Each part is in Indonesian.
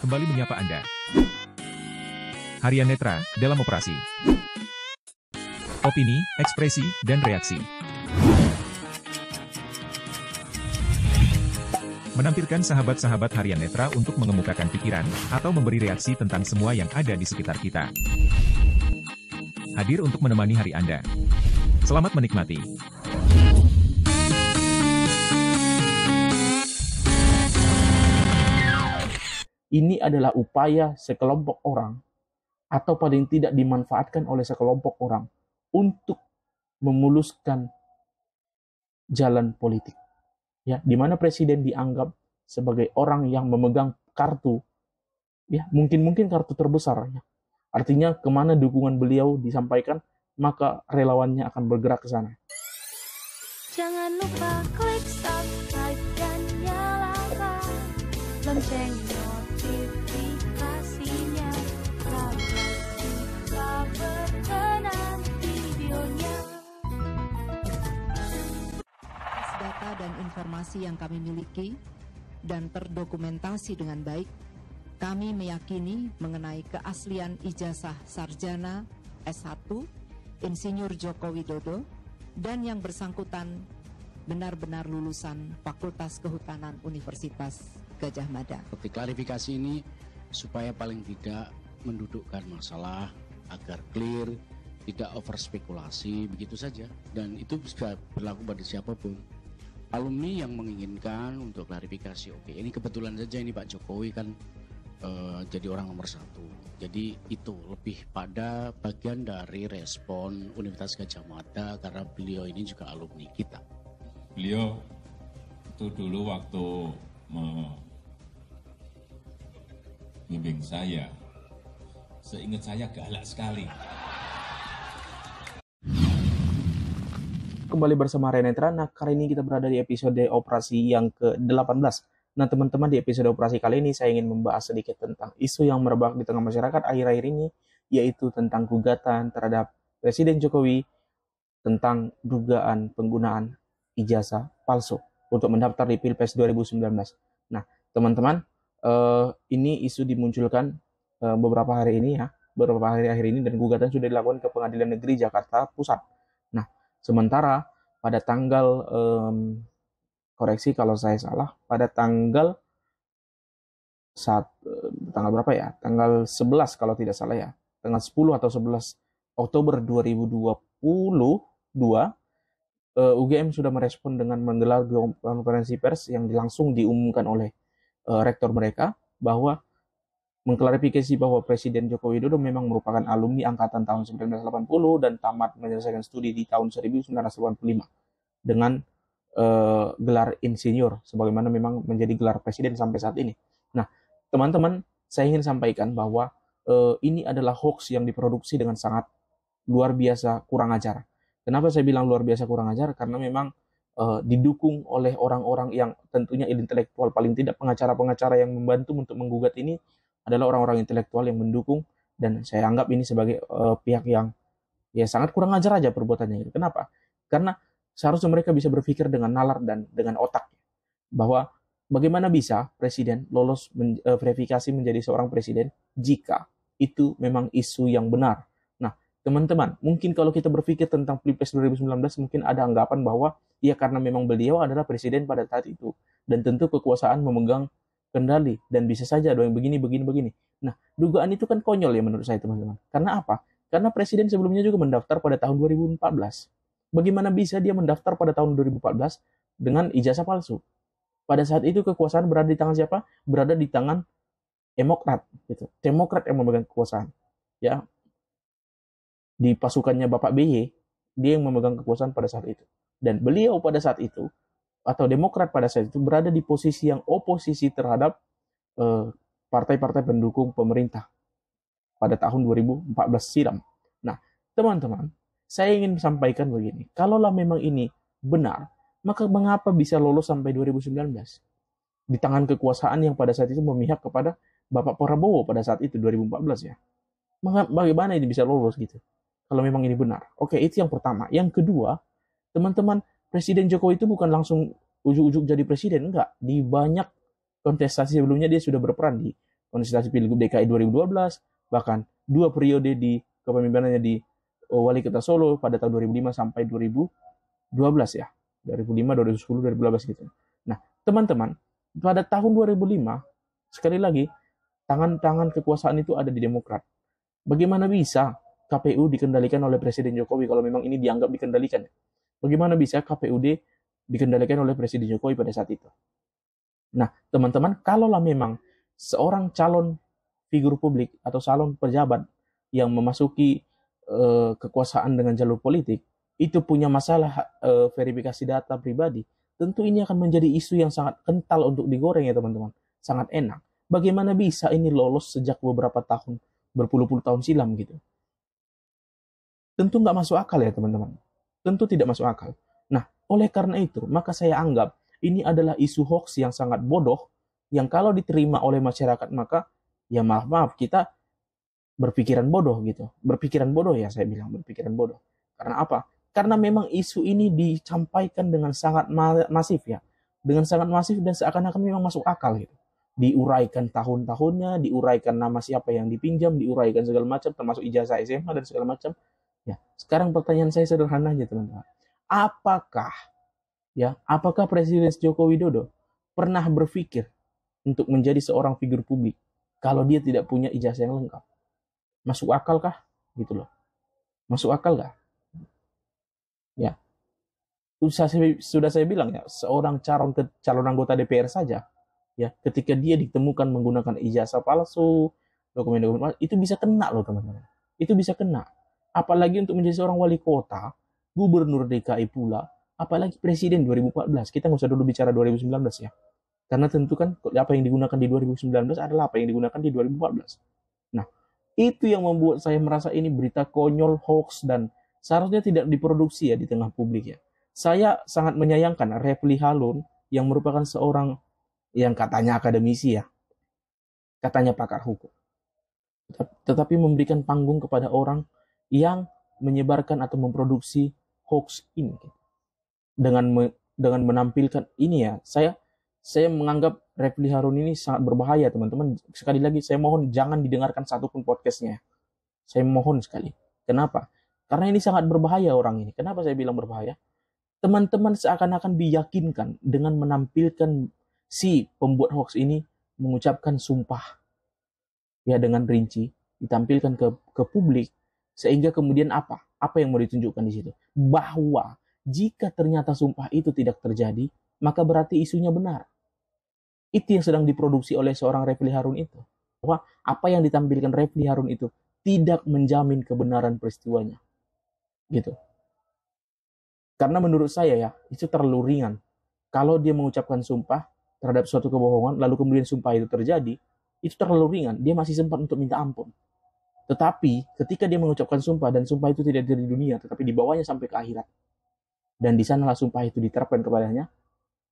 kembali menyapa Anda. Harian Netra, dalam operasi. Opini, ekspresi, dan reaksi. Menampilkan sahabat-sahabat Harian Netra untuk mengemukakan pikiran, atau memberi reaksi tentang semua yang ada di sekitar kita. Hadir untuk menemani hari Anda. Selamat menikmati. Ini adalah upaya sekelompok orang, atau paling tidak dimanfaatkan oleh sekelompok orang, untuk memuluskan jalan politik. Ya, di mana presiden dianggap sebagai orang yang memegang kartu, ya mungkin kartu terbesar. Ya. Artinya kemana dukungan beliau disampaikan, maka relawannya akan bergerak ke sana. Jangan lupa klik subscribe dan nyalakan lonceng notifikasinya agar kita berkenan videonya. Data dan informasi yang kami miliki dan terdokumentasi dengan baik, kami meyakini mengenai keaslian ijazah sarjana S1 Insinyur Joko Widodo dan yang bersangkutan benar-benar lulusan Fakultas Kehutanan Universitas Gadjah Mada. Klarifikasi ini supaya paling tidak mendudukkan masalah agar clear, tidak over spekulasi, begitu saja. Dan itu bisa berlaku pada siapapun. Alumni yang menginginkan untuk klarifikasi, oke, ini kebetulan saja ini Pak Jokowi kan jadi orang nomor 1. Jadi itu lebih pada bagian dari respon Universitas Gadjah Mada karena beliau ini juga alumni kita. Beliau itu dulu waktu membimbing saya, seingat saya galak sekali. Kembali bersama Harian Netra. Nah, kali ini kita berada di episode operasi yang ke-18. Nah, teman-teman, di episode operasi kali ini saya ingin membahas sedikit tentang isu yang merebak di tengah masyarakat akhir-akhir ini, yaitu tentang gugatan terhadap Presiden Jokowi tentang dugaan penggunaan ijazah palsu untuk mendaftar di Pilpres 2019. Nah, teman-teman, ini isu dimunculkan beberapa hari akhir ini, dan gugatan sudah dilakukan ke Pengadilan Negeri Jakarta Pusat. Nah, sementara pada tanggal koreksi kalau saya salah, pada tanggal berapa ya? Tanggal 11 kalau tidak salah ya. Tanggal 10 atau 11 Oktober 2022, UGM sudah merespon dengan menggelar konferensi pers yang langsung diumumkan oleh rektor mereka, bahwa mengklarifikasi bahwa Presiden Joko Widodo memang merupakan alumni angkatan tahun 1980 dan tamat menyelesaikan studi di tahun 1985 dengan gelar insinyur, sebagaimana memang menjadi gelar presiden sampai saat ini. Nah, teman-teman, saya ingin sampaikan bahwa ini adalah hoax yang diproduksi dengan sangat luar biasa kurang ajar. Kenapa saya bilang luar biasa kurang ajar? Karena memang didukung oleh orang-orang yang tentunya intelektual, paling tidak pengacara-pengacara yang membantu untuk menggugat ini adalah orang-orang intelektual yang mendukung, dan saya anggap ini sebagai pihak yang ya sangat kurang ajar aja perbuatannya. Kenapa? Karena seharusnya mereka bisa berpikir dengan nalar dan dengan otak, bahwa bagaimana bisa presiden lolos verifikasi menjadi seorang presiden jika itu memang isu yang benar. Nah, teman-teman, mungkin kalau kita berpikir tentang Pilpres 2019, mungkin ada anggapan bahwa ya karena memang beliau adalah presiden pada saat itu, dan tentu kekuasaan memegang kendali, dan bisa saja ada yang begini. Nah, dugaan itu kan konyol ya menurut saya, teman-teman. Karena apa? Karena presiden sebelumnya juga mendaftar pada tahun 2014. Bagaimana bisa dia mendaftar pada tahun 2014 dengan ijazah palsu? Pada saat itu kekuasaan berada di tangan siapa? Berada di tangan Demokrat. Gitu. Demokrat yang memegang kekuasaan. Ya, di pasukannya Bapak BY, dia yang memegang kekuasaan pada saat itu. Dan beliau pada saat itu, atau Demokrat pada saat itu, berada di posisi yang oposisi terhadap partai-partai pendukung pemerintah pada tahun 2014 silam. Nah, teman-teman, saya ingin sampaikan begini, kalaulah memang ini benar, maka mengapa bisa lolos sampai 2019? Di tangan kekuasaan yang pada saat itu memihak kepada Bapak Prabowo pada saat itu, 2014 ya. Bagaimana ini bisa lolos gitu? Kalau memang ini benar. Oke, itu yang pertama. Yang kedua, teman-teman, Presiden Jokowi itu bukan langsung ujuk-ujuk jadi presiden, enggak. Di banyak kontestasi sebelumnya dia sudah berperan di kontestasi Pilgub DKI 2012, bahkan 2 periode di kepemimpinannya di Wali Kota Solo pada tahun 2005 sampai 2012 ya. 2005, 2010, 2012 gitu. Nah, teman-teman, pada tahun 2005, sekali lagi, tangan-tangan kekuasaan itu ada di Demokrat. Bagaimana bisa KPU dikendalikan oleh Presiden Jokowi kalau memang ini dianggap dikendalikan? Bagaimana bisa KPUD dikendalikan oleh Presiden Jokowi pada saat itu? Nah, teman-teman, kalaulah memang seorang calon figur publik atau calon pejabat yang memasuki kekuasaan dengan jalur politik, itu punya masalah verifikasi data pribadi, tentu ini akan menjadi isu yang sangat kental untuk digoreng ya teman-teman. Sangat enak. Bagaimana bisa ini lolos sejak beberapa tahun, berpuluh-puluh tahun silam gitu. Tentu nggak masuk akal ya teman-teman. Tentu tidak masuk akal. Nah, oleh karena itu, maka saya anggap ini adalah isu hoax yang sangat bodoh, yang kalau diterima oleh masyarakat, maka ya maaf, kita berpikiran bodoh gitu. Berpikiran bodoh ya saya bilang, berpikiran bodoh. Karena apa? Karena memang isu ini disampaikan dengan sangat masif ya. Dengan sangat masif dan seakan-akan memang masuk akal gitu. Diuraikan tahun-tahunnya, diuraikan nama siapa yang dipinjam, diuraikan segala macam, termasuk ijazah SMA dan segala macam. Ya, sekarang pertanyaan saya sederhana aja teman-teman. Apakah Presiden Joko Widodo pernah berpikir untuk menjadi seorang figur publik kalau dia tidak punya ijazah yang lengkap? Masuk akal kah? Gitu loh. Masuk akal kah? Ya. Sudah saya bilang ya, seorang calon anggota DPR saja ya, ketika dia ditemukan menggunakan ijazah palsu, dokumen-dokumen palsu, itu bisa kena loh teman-teman. Itu bisa kena. Apalagi untuk menjadi seorang wali kota, gubernur DKI pula, apalagi presiden 2014. Kita nggak usah dulu bicara 2019 ya. Karena tentu kan apa yang digunakan di 2019 adalah apa yang digunakan di 2014. Nah, itu yang membuat saya merasa ini berita konyol, hoax, dan seharusnya tidak diproduksi ya di tengah publik ya. Saya sangat menyayangkan Refli Harun yang merupakan seorang yang katanya akademisi ya, katanya pakar hukum, tetapi memberikan panggung kepada orang yang menyebarkan atau memproduksi hoax ini dengan menampilkan ini ya. Saya menganggap Refli Harun ini sangat berbahaya teman-teman. Sekali lagi saya mohon jangan didengarkan satupun podcastnya. Saya mohon sekali. Kenapa? Karena ini sangat berbahaya orang ini. Kenapa saya bilang berbahaya? Teman-teman seakan-akan diyakinkan dengan menampilkan si pembuat hoax ini mengucapkan sumpah ya dengan rinci, ditampilkan ke publik, sehingga kemudian apa yang mau ditunjukkan di situ? Bahwa jika ternyata sumpah itu tidak terjadi, maka berarti isunya benar. Itu yang sedang diproduksi oleh seorang Refli Harun itu. Bahwa apa yang ditampilkan Refli Harun itu tidak menjamin kebenaran peristiwanya. Gitu. Karena menurut saya ya, itu terlalu ringan. Kalau dia mengucapkan sumpah terhadap suatu kebohongan, lalu kemudian sumpah itu terjadi, itu terlalu ringan. Dia masih sempat untuk minta ampun. Tetapi ketika dia mengucapkan sumpah dan sumpah itu tidak dari dunia, tetapi dibawanya sampai ke akhirat, dan di sanalah sumpah itu diterapkan kepadanya,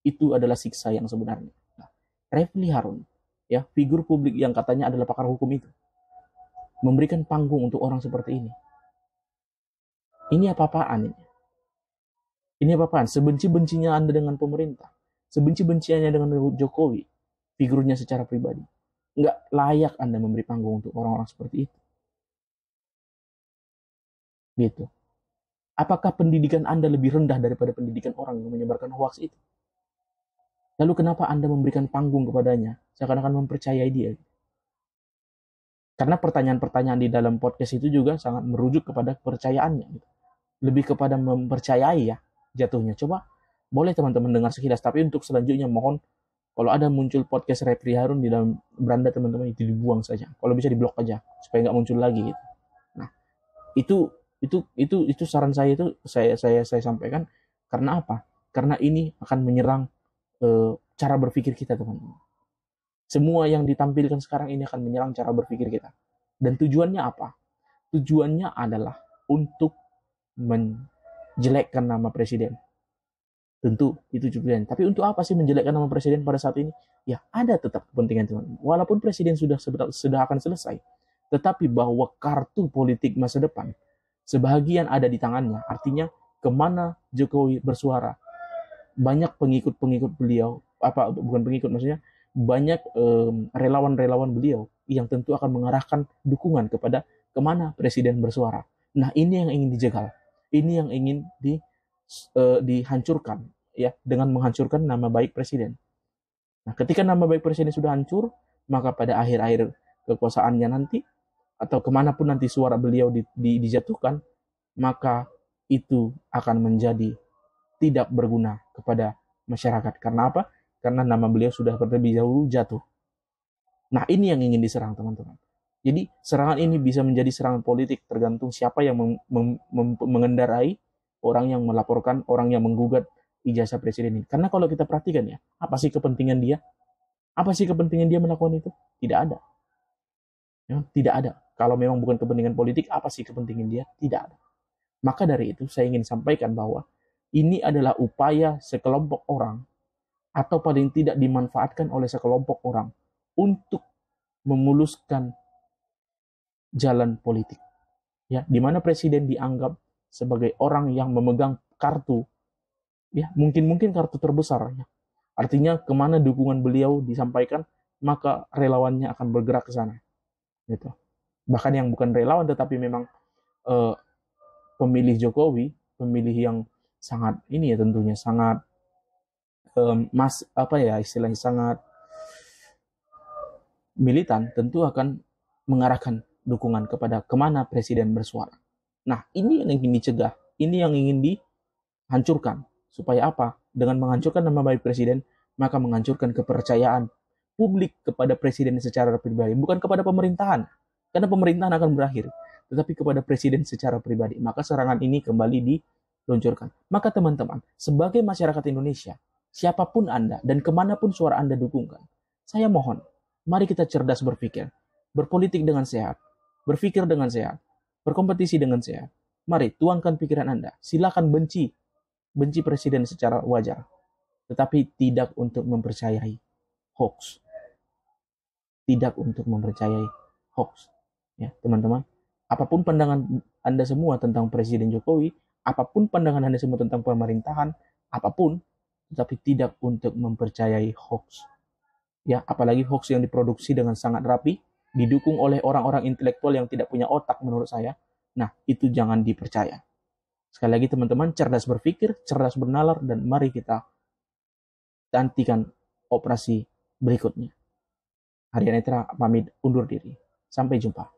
itu adalah siksa yang sebenarnya. Nah, Refli Harun, ya figur publik yang katanya adalah pakar hukum itu, memberikan panggung untuk orang seperti ini. Ini apa-apaan ini? Ini apa-apaan? Sebenci-bencinya Anda dengan pemerintah, sebenci-benciannya dengan Jokowi, figurnya secara pribadi, nggak layak Anda memberi panggung untuk orang-orang seperti itu. Gitu. Apakah pendidikan Anda lebih rendah daripada pendidikan orang yang menyebarkan hoax itu? Lalu kenapa Anda memberikan panggung kepadanya, seakan-akan mempercayai dia? Karena pertanyaan-pertanyaan di dalam podcast itu juga sangat merujuk kepada kepercayaannya. Gitu. Lebih kepada mempercayai ya jatuhnya. Coba boleh teman-teman dengar sekilas, tapi untuk selanjutnya mohon kalau ada muncul podcast Refli Harun di dalam beranda teman-teman itu dibuang saja. Kalau bisa diblok aja supaya nggak muncul lagi gitu. Nah, itu saran saya itu saya sampaikan karena apa? Karena ini akan menyerang cara berpikir kita teman-teman. Semua yang ditampilkan sekarang ini akan menyerang cara berpikir kita. Dan tujuannya apa? Tujuannya adalah untuk menjelekkan nama presiden. Tentu itu tujuannya. Tapi untuk apa sih menjelekkan nama presiden pada saat ini? Ya ada tetap kepentingan teman-teman. Walaupun presiden sudah akan selesai, tetapi bahwa kartu politik masa depan sebahagian ada di tangannya. Artinya kemana Jokowi bersuara, banyak pengikut beliau, bukan pengikut maksudnya, banyak relawan-relawan beliau yang tentu akan mengarahkan dukungan kepada kemana presiden bersuara. Nah, ini yang ingin dijegal, ini yang ingin dihancurkan, ya, dengan menghancurkan nama baik presiden. Nah, ketika nama baik presiden sudah hancur, maka pada akhir-akhir kekuasaannya nanti, atau kemanapun nanti suara beliau dijatuhkan, maka itu akan menjadi tidak berguna kepada masyarakat. Karena apa? Karena nama beliau sudah terlebih dahulu jatuh. Nah, ini yang ingin diserang, teman-teman. Jadi, serangan ini bisa menjadi serangan politik, tergantung siapa yang mengendarai orang yang melaporkan, orang yang menggugat ijazah presiden ini. Karena kalau kita perhatikan ya, apa sih kepentingan dia? Apa sih kepentingan dia melakukan itu? Tidak ada. Ya, tidak ada. Kalau memang bukan kepentingan politik, apa sih kepentingan dia? Tidak ada. Maka dari itu, saya ingin sampaikan bahwa ini adalah upaya sekelompok orang, atau paling tidak dimanfaatkan oleh sekelompok orang, untuk memuluskan jalan politik, ya, di mana presiden dianggap sebagai orang yang memegang kartu, ya, mungkin kartu terbesar, ya. Artinya kemana dukungan beliau disampaikan, maka relawannya akan bergerak ke sana, gitu. Bahkan yang bukan relawan tetapi memang pemilih Jokowi, pemilih yang sangat ini ya, tentunya sangat istilahnya sangat militan, tentu akan mengarahkan dukungan kepada kemana presiden bersuara. Nah, ini yang ingin dicegah, ini yang ingin dihancurkan. Supaya apa? Dengan menghancurkan nama baik presiden, maka menghancurkan kepercayaan publik kepada presiden secara pribadi, bukan kepada pemerintahan, karena pemerintahan akan berakhir, tetapi kepada presiden secara pribadi. Maka serangan ini kembali diluncurkan. Maka teman-teman, sebagai masyarakat Indonesia, siapapun Anda dan kemanapun suara Anda dukungkan, saya mohon, mari kita cerdas berpikir, berpolitik dengan sehat, berpikir dengan sehat, berkompetisi dengan sehat. Mari tuangkan pikiran Anda. Silakan benci presiden secara wajar, tetapi tidak untuk mempercayai hoax. Tidak untuk mempercayai hoax. Ya, teman-teman, apapun pandangan Anda semua tentang Presiden Jokowi, apapun pandangan Anda semua tentang pemerintahan, apapun, tetapi tidak untuk mempercayai hoax. Ya, apalagi hoax yang diproduksi dengan sangat rapi, didukung oleh orang-orang intelektual yang tidak punya otak menurut saya. Nah, itu jangan dipercaya. Sekali lagi teman-teman, cerdas berpikir, cerdas bernalar, dan mari kita nantikan operasi berikutnya. Harian Netra pamit undur diri. Sampai jumpa.